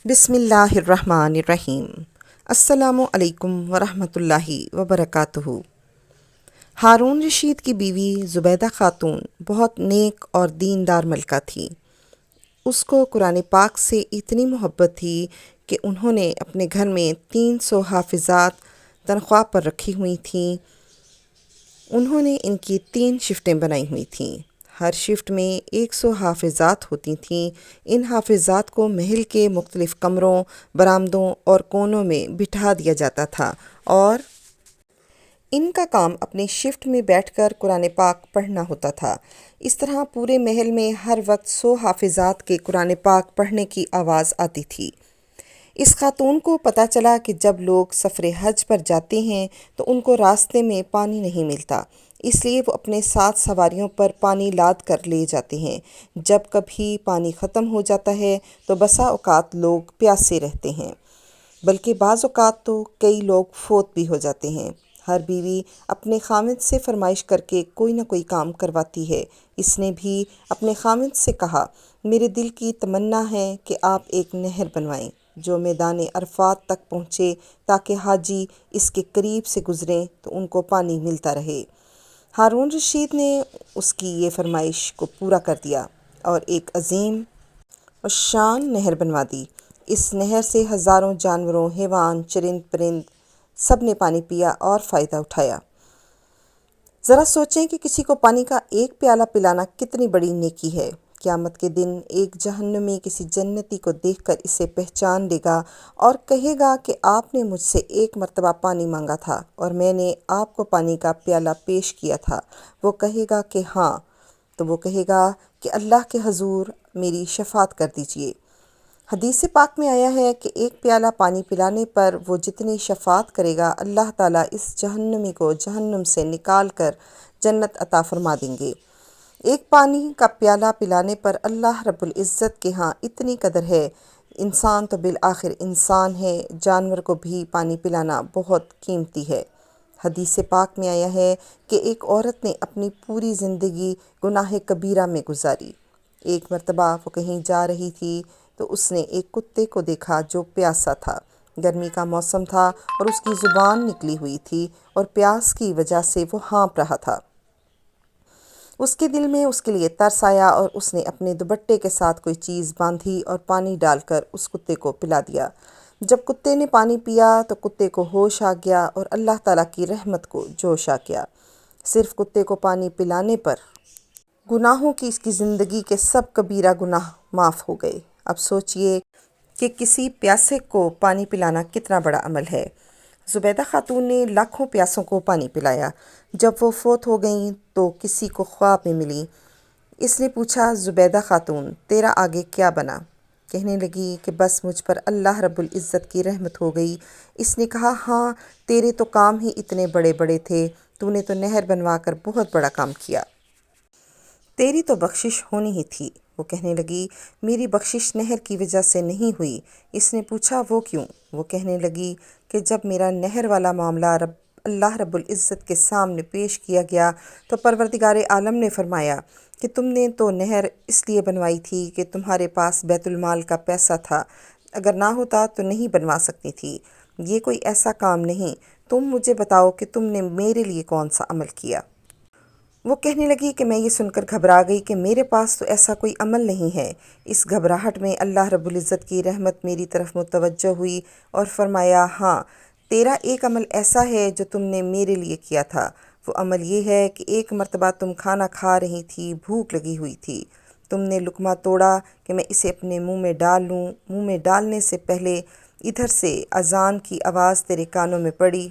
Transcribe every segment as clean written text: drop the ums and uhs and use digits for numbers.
بسم اللہ الرحمن الرحیم۔ السلام علیکم ورحمۃ اللہ وبرکاتہ۔ ہارون رشید کی بیوی زبیدہ خاتون بہت نیک اور دیندار ملکہ تھی۔ اس کو قرآن پاک سے اتنی محبت تھی کہ انہوں نے اپنے گھر میں 300 حافظات تنخواہ پر رکھی ہوئی تھیں۔ انہوں نے ان کی 3 شفٹیں بنائی ہوئی تھیں۔ ہر شفٹ میں 100 حافظات ہوتی تھیں۔ ان حافظات کو محل کے مختلف کمروں، برآمدوں اور کونوں میں بٹھا دیا جاتا تھا اور ان کا کام اپنے شفٹ میں بیٹھ کر قرآن پاک پڑھنا ہوتا تھا۔ اس طرح پورے محل میں ہر وقت 100 حافظات کے قرآن پاک پڑھنے کی آواز آتی تھی۔ اس خاتون کو پتہ چلا کہ جب لوگ سفر حج پر جاتے ہیں تو ان کو راستے میں پانی نہیں ملتا، اس لیے وہ اپنے ساتھ سواریوں پر پانی لاد کر لے جاتے ہیں۔ جب کبھی پانی ختم ہو جاتا ہے تو بسا اوقات لوگ پیاسے رہتے ہیں، بلکہ بعض اوقات تو کئی لوگ فوت بھی ہو جاتے ہیں۔ ہر بیوی اپنے خامد سے فرمائش کر کے کوئی نہ کوئی کام کرواتی ہے۔ اس نے بھی اپنے خامد سے کہا، میرے دل کی تمنا ہے کہ آپ ایک نہر بنوائیں جو میدان عرفات تک پہنچے تاکہ حاجی اس کے قریب سے گزریں تو ان کو پانی ملتا رہے۔ ہارون رشید نے اس کی یہ فرمائش کو پورا کر دیا اور ایک عظیم الشان نہر بنوا دی۔ اس نہر سے ہزاروں جانوروں، حیوان، چرند پرند سب نے پانی پیا اور فائدہ اٹھایا۔ ذرا سوچیں کہ کسی کو پانی کا ایک پیالہ پلانا کتنی بڑی نیکی ہے۔ قیامت کے دن ایک جہنمی کسی جنتی کو دیکھ کر اسے پہچان لے گا اور کہے گا کہ آپ نے مجھ سے ایک مرتبہ پانی مانگا تھا اور میں نے آپ کو پانی کا پیالہ پیش کیا تھا۔ وہ کہے گا کہ ہاں، تو وہ کہے گا کہ اللہ کے حضور میری شفاعت کر دیجئے۔ حدیث پاک میں آیا ہے کہ ایک پیالہ پانی پلانے پر وہ جتنی شفاعت کرے گا، اللہ تعالیٰ اس جہنمی کو جہنم سے نکال کر جنت عطا فرما دیں گے۔ ایک پانی کا پیالہ پلانے پر اللہ رب العزت کے ہاں اتنی قدر ہے۔ انسان تو بالآخر انسان ہے، جانور کو بھی پانی پلانا بہت قیمتی ہے۔ حدیث پاک میں آیا ہے کہ ایک عورت نے اپنی پوری زندگی گناہ کبیرہ میں گزاری۔ ایک مرتبہ وہ کہیں جا رہی تھی تو اس نے ایک کتے کو دیکھا جو پیاسا تھا۔ گرمی کا موسم تھا اور اس کی زبان نکلی ہوئی تھی اور پیاس کی وجہ سے وہ ہانپ رہا تھا۔ اس کے دل میں اس کے لیے ترس آیا اور اس نے اپنے دوپٹے کے ساتھ کوئی چیز باندھی اور پانی ڈال کر اس کتے کو پلا دیا۔ جب کتے نے پانی پیا تو کتے کو ہوش آ گیا اور اللہ تعالیٰ کی رحمت کو جوش آ گیا۔ صرف کتے کو پانی پلانے پر گناہوں کی اس کی زندگی کے سب کبیرہ گناہ معاف ہو گئے۔ اب سوچئے کہ کسی پیاسے کو پانی پلانا کتنا بڑا عمل ہے۔ زبیدہ خاتون نے لاکھوں پیاسوں کو پانی پلایا۔ جب وہ فوت ہو گئیں تو کسی کو خواب میں ملی۔ اس نے پوچھا، زبیدہ خاتون تیرا آگے کیا بنا؟ کہنے لگی کہ بس مجھ پر اللہ رب العزت کی رحمت ہو گئی۔ اس نے کہا، ہاں تیرے تو کام ہی اتنے بڑے بڑے تھے، تو نے تو نہر بنوا کر بہت بڑا کام کیا، تیری تو بخشش ہونی ہی تھی۔ وہ کہنے لگی، میری بخشش نہر کی وجہ سے نہیں ہوئی۔ اس نے پوچھا، وہ کیوں؟ وہ کہنے لگی کہ جب میرا نہر والا معاملہ اللہ رب العزت کے سامنے پیش کیا گیا تو پروردگار عالم نے فرمایا کہ تم نے تو نہر اس لیے بنوائی تھی کہ تمہارے پاس بیت المال کا پیسہ تھا، اگر نہ ہوتا تو نہیں بنوا سکتی تھی۔ یہ کوئی ایسا کام نہیں، تم مجھے بتاؤ کہ تم نے میرے لیے کون سا عمل کیا۔ وہ کہنے لگی کہ میں یہ سن کر گھبرا گئی کہ میرے پاس تو ایسا کوئی عمل نہیں ہے۔ اس گھبراہٹ میں اللہ رب العزت کی رحمت میری طرف متوجہ ہوئی اور فرمایا، ہاں تیرا ایک عمل ایسا ہے جو تم نے میرے لیے کیا تھا۔ وہ عمل یہ ہے کہ ایک مرتبہ تم کھانا کھا رہی تھی، بھوک لگی ہوئی تھی، تم نے لقمہ توڑا کہ میں اسے اپنے منہ میں ڈال لوں۔ منہ میں ڈالنے سے پہلے ادھر سے اذان کی آواز تیرے کانوں میں پڑی۔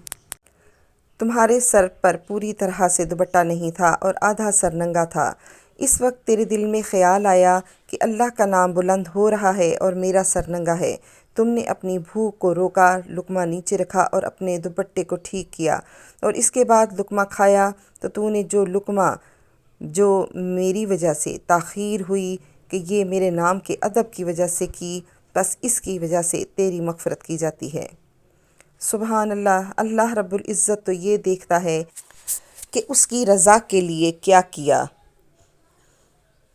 تمہارے سر پر پوری طرح سے دوپٹہ نہیں تھا اور آدھا سر ننگا تھا۔ اس وقت تیرے دل میں خیال آیا کہ اللہ کا نام بلند ہو رہا ہے اور میرا سر ننگا ہے۔ تم نے اپنی بھوک کو روکا، لقمہ نیچے رکھا اور اپنے دوپٹے کو ٹھیک کیا، اور اس کے بعد لقمہ کھایا تو نے جو لقمہ جو میری وجہ سے تاخیر ہوئی کہ یہ میرے نام کے ادب کی وجہ سے کی، بس اس کی وجہ سے تیری مغفرت کی جاتی ہے۔ سبحان اللہ، اللہ رب العزت تو یہ دیکھتا ہے کہ اس کی رضا کے لیے کیا کیا۔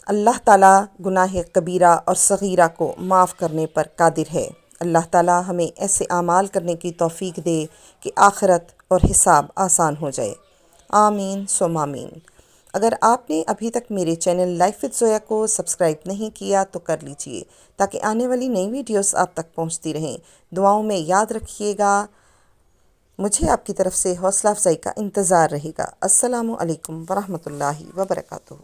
اللہ تعالیٰ گناہ کبیرہ اور صغیرہ کو معاف کرنے پر قادر ہے۔ اللہ تعالی ہمیں ایسے اعمال کرنے کی توفیق دے کہ آخرت اور حساب آسان ہو جائے۔ آمین ثم آمین۔ اگر آپ نے ابھی تک میرے چینل لائف وتھ زویا کو سبسکرائب نہیں کیا تو کر لیجئے تاکہ آنے والی نئی ویڈیوز آپ تک پہنچتی رہیں۔ دعاؤں میں یاد رکھیے گا۔ مجھے آپ کی طرف سے حوصلہ افزائی کا انتظار رہے گا۔ السلام علیکم ورحمۃ اللہ وبرکاتہ۔